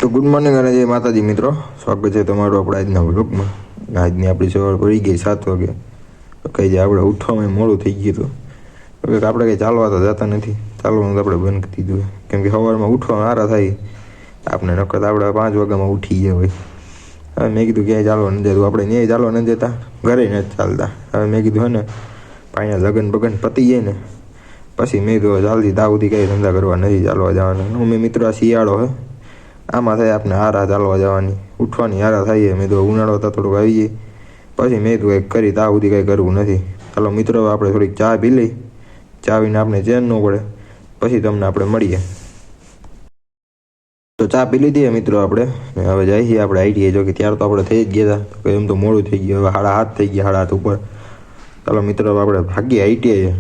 તો good morning અને જય માતાજી મિત્રો, સ્વાગત છે તમારું આપણા આજના વ્લોગમાં. આજની આપણી સવાર પડી ગઈ 7 વાગે. તો કંઈ જે આપણે ઉઠવામાં મોડું થઈ ગયું હતું, તો આપણે કંઈ ચાલવા તો જતા નથી. ચાલવાનું તો આપણે બંધ કરી દીધું, કેમ કે સવારમાં ઉઠવામાં આરા થાય આપણે. નકર આપણે 5 વાગ્યામાં ઉઠી ગયા હોય. હવે મેં કીધું ક્યાંય ચાલવા નથી જતું, આપણે ન્યાય ચાલવા નથી જતા, ઘરે નથી ચાલતા. હવે મેં કીધું હે ને અહીંયા લગન બગન પતી જાય ને પછી મેં કીધું ચાલતી ત્યાં સુધી કંઈ ધંધા કરવા નથી ચાલવા જવાના. મેં મિત્રો આ શિયાળો હે, આમાં થાય આપણે હારા ચાલવા જવાની, ઉઠવાની હારા થાય. મેં તો ઉનાળો તો થોડુંક આવી જાય પછી મેં તો કંઈક કરી ત્યાં સુધી કંઈ કરવું નથી. ચાલો મિત્રો આપણે થોડીક ચા પી લઈ, ચા પીને આપણે ચેન ન પડે પછી તમને આપણે મળીએ. તો ચા પી લીધી મિત્રો આપણે, હવે જાય છીએ આપણે આઈટીઆઈ. જો કે ત્યાર તો આપણે થઈ જ ગયા હતા, તો એમ તો મોડું થઈ ગયું. હવે 7:30 થઈ ગયા, 7:30 ઉપર. ચાલો મિત્રો આપણે ભાગીએ આઈટીઆઈ,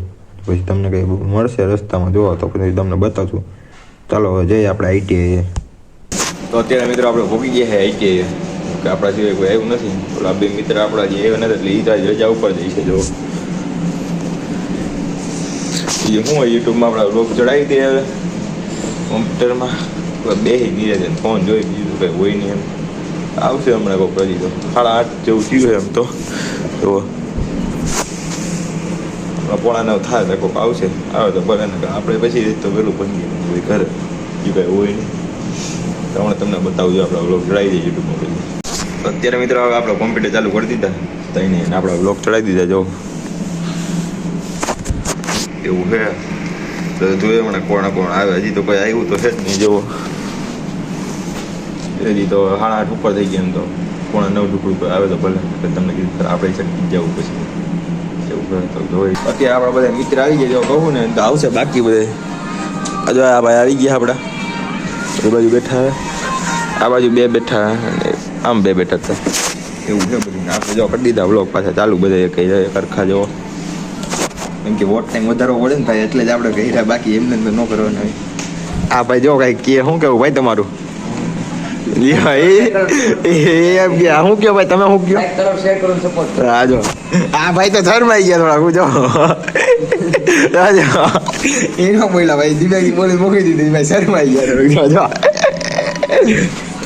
પછી તમને કંઈ મળશે રસ્તામાં જોવા તો પછી તમને બતાવશું. ચાલો હવે જઈએ આપણે આઈટીઆઈ. તો અત્યારે મિત્રો આપણે ભોગી ગયા છે આઈટીઆઈ, કે આપણા સિવાય કોઈ આવ્યું નથી. ઓલા બે મિત્ર આપણા જે આવ્યા નથી એટલે એ રજા ઉપર જઈ છે. જો બીજું શું હોય, યુટ્યુબમાં આપણા વ્લોગ ચડાવી દે હવે કોમ્પ્યુટરમાં, બેસી નીરજ ફોન જોઈ, બીજું કંઈ હોય નહીં. એમ આવશે હમણાં કોઈ કરી તો 8:30 જેવું થયું એમ તો 9:15 થાય તો કોઈક આવશે. આવે તો ભલે ને, આપણે પછી તો પેલું પંગી હોય ઘરે, બીજું કંઈ હોય નહીં. હમણાં તમને બતાવજો આપણા વ્લોગ ચડાવી દઈએ યુટ્યુબમાં પછી. અત્યારે મિત્રો હવે આપણે કોમ્પ્યુટર ચાલુ કરી દીધા તઈને, આપણા વ્લોગ ચડાવી દીધા. જો એવું છે તો જોઈએ હમણાં કોણ આવે. હજી તો કોઈ આવ્યું તો છે જ નહીં. જુઓ હજી તો 8:30 ઉપર થઈ ગયા. એમ તો 9:15 ટુકડું આવે તો ભલે, તમને કીધું આપણે શક્તિ જવું પછી એવું કરે તો જોઈ. અત્યારે આપણા બધા મિત્ર આવી ગયા, જો કહું ને તો આવશે. બાકી બધે હજુ આ ભાઈ આવી ગયા આપણા, એ બાજુ બેઠા, આ બાજુ 2 બેઠા અને આમ 2 બેઠા હતા. એવું છે બધું. આપણે જો કરી દીધા વ્લોગ પાછા ચાલુ, બધા કઈ સરખા જેવો, કેમ કે વોટ ટાઈમ વધારવો પડે ને ભાઈ, એટલે જ આપણે કહી. બાકી એમને તો ન કરવાનું હોય. આ ભાઈ જો કાંઈ કે શું કેવું ભાઈ તમારું? એમ કે શું કયો ભાઈ, તમે શું કયો? હા જો આ ભાઈ તો શરમાઈ ગયા થોડા. જો એનો બોલ્યા ભાઈ, દિમાગી બોલી મૂકી દીધી ભાઈ, શરમાઈ ગયા.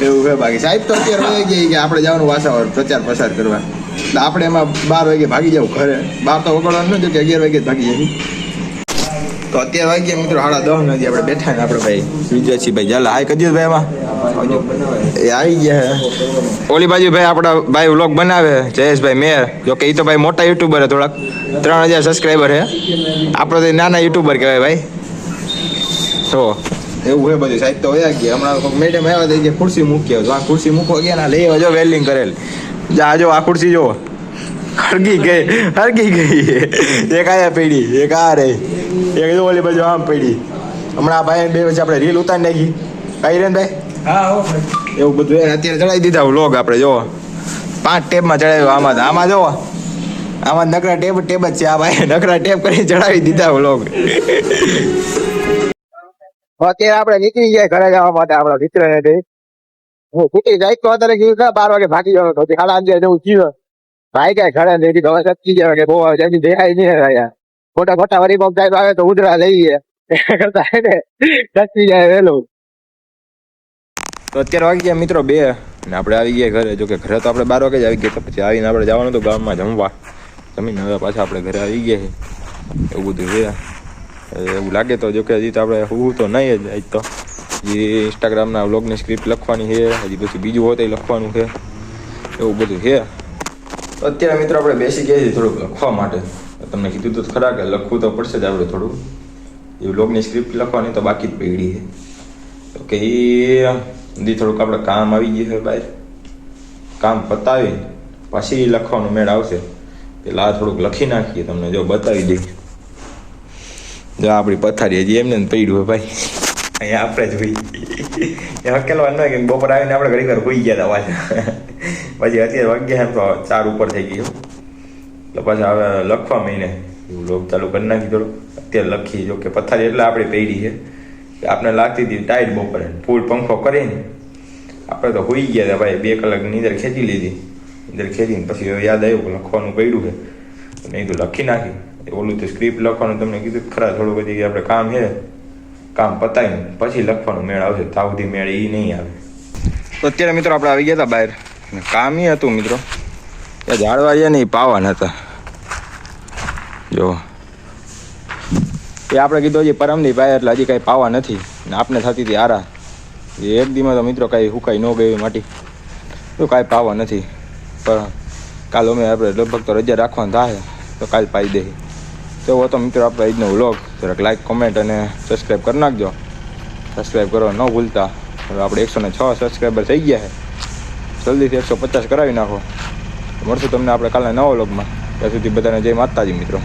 એવું છે. બાકી સાહેબ તો અત્યારે ગયા કે આપણે જવાનું વાસાવર પ્રચાર પ્રસાર કરવા, આપણે એમાં 12 વાગે ભાગી જવું ઘરે. 12 તો વગડવાનું નથી, કે 11 વાગે ભાગી જાય. તો અત્યારે વાગ્યા મિત્રો 10:30 નથી. આપણે બેઠા ને આપણે ભાઈ વિજયસિંહ ભાઈ ઝાલા હાય કદી ભાઈ એમાં એ આવી ગયા. ઓલી બાજુ ભાઈ આપણા ભાઈ વ્લોગ બનાવે જયેશભાઈ મેર. જો કે એ તો ભાઈ મોટા યુટ્યુબર હે, થોડાક 3000 સબસ્ક્રાઈબર હે. આપણો તો નાના યુટ્યુબર કહેવાય ભાઈ. તો એવું છે બધું. સાહેબ તો વયા ગયા. હમણાં મેડમ આવ્યા હતા કે ખુરશી મૂકી આવો. આ ખુરશી મૂકવા ગયા ને લઈ જો વેલ્ડિંગ કરેલ. જા જો આ ખુરશી જો હરગી ગઈ. એક આયા પડી, એક આ રહી, એક જો ઓલી બાજુ આમ પડી. હમણાં આ ભાઈ 2 વચ્ચે આપણે રીલ ઉતારી નાખી. કઈ રે ભાઈ? હા એવું બધું અત્યારે ચડાવી દીધા વ્લોગ આપણે. જો 5 ટેબમાં ચડાવ્યો. આમાં જો આમાં નકરા ટેબ જ છે. આ ભાઈ નકરા ટેબ કરી ચડાવી દીધા વ્લોગ. અત્યારે આપણે નીકળી ગયા ઘરે જવા માટે. આપણા મિત્ર ને હું ફૂટી જાય તો અત્યારે કીધું 12 વાગે ભાગી જવાનો હતો. 5:30 જેવું થયું. ભાઈ ક્યાંય ઘરે નથી, હવે સચી જાય કે બહુ જલ્દી દેખાય નહીં રહ્યા. ખોટા વરી પગ સાહેબ આવે તો ઉધરા લઈએ કરતા હે ને સચી જાય વહેલું. તો અત્યારે વાગી ગયા મિત્રો 2 ને આપણે આવી ગયા ઘરે. જો કે ઘરે તો આપણે 12 વાગે જ આવી ગયા. પછી આવીને આપણે જવાનું હતું ગામમાં જમવા. જમીને હવે પાછા આપણે ઘરે આવી ગયા છે. એવું બધું છે. એવું લાગે તો જો કે હજી તો આપણે હું તો નહીં જ. આજ તો હજી ઇન્સ્ટાગ્રામના વ્લોગની સ્ક્રિપ્ટ લખવાની છે, હજી પછી બીજું હોય તો લખવાનું છે. એવું બધું છે. તો અત્યારે મિત્રો આપણે બેસી ગયા છીએ થોડુંક લખવા માટે. તમને કીધું તો ખરા કે લખવું તો પડશે જ આપણે થોડું. એ વ્લોગની સ્ક્રિપ્ટ લખવાની તો બાકી જ પડી છે. તો કે એ હજી થોડુંક આપણે કામ આવી ગયું છે બહાર. કામ પતાવી પછી લખવાનું મેળ આવશે. પેલા થોડુંક લખી નાખીએ, તમને જો બતાવી દઈએ. જો આપણી પથારી હજી એમને પડ્યું હોય ભાઈ, અહીંયા આપણે જ ભાઈ એ હકેલવાનું હોય કે બપોર આવીને આપણે ઘડી ઘર હોઈ ગયા હતા પાછા. પછી અત્યારે વાગ્યા એમ તો 4 ઉપર થઈ ગયું. એટલે પાછા હવે લખવા મહિને એવું લોક ચાલુ કરી નાખી થોડું. અત્યારે લખી. જો કે પથારી એટલે આપણી પડી છે કે આપણે લાગતી હતી ટાઈટ બપોરે, ફૂલ પંખો કરીને આપણે તો હોઈ ગયા હતા ભાઈ. 2 કલાક નીંદર ખેંચી લીધી. નીંદર ખેંચીને પછી યાદ આવ્યું કે લખવાનું પડ્યું છે. મેં કીધું લખી નાખી. ઓલું તો સ્ક્રિપ્ટ લખવાનું તમને કીધું ખરા, થોડું બધી આપણે કામ છે. કામ પતાવીને પછી લખવાનું મેળ આવશે. ત્યાં સુધી મેળ એ નહીં આવે. તો અત્યારે મિત્રો આપણે આવી ગયા હતા બહાર, કામ ઈ હતું મિત્રો, ત્યાં ઝાડવા છે ને એ પાવાના હતા. જો એ આપણે કીધું હજી પરમની ભાઈ એટલે હજી કાંઈ પાવા નથી ને આપને થતી હતી આરા. એ એક દીમાં તો મિત્રો કાંઈ હુકાઈ ન ગઈ માટી, તો કાંઈ પાવા નથી. પણ કાલ અમે આપણે લગભગ તો રજા રાખવાનું થાય તો કાલ પાઈ દઈએ. તો હતો મિત્રો આપણે આજનો વ્લોગ. જરાક લાઈક કોમેન્ટ અને સબસ્ક્રાઈબ કરી નાખજો. સબસ્ક્રાઈબ કરવા ન ભૂલતા. હવે આપણે 106 સબસ્ક્રાઈબર થઈ ગયા છે, જલ્દીથી 150 કરાવી નાખો. મળશું તમને આપણે કાલના નવા વ્લોગમાં. ત્યાં સુધી બધાને જય માતાજી મિત્રો.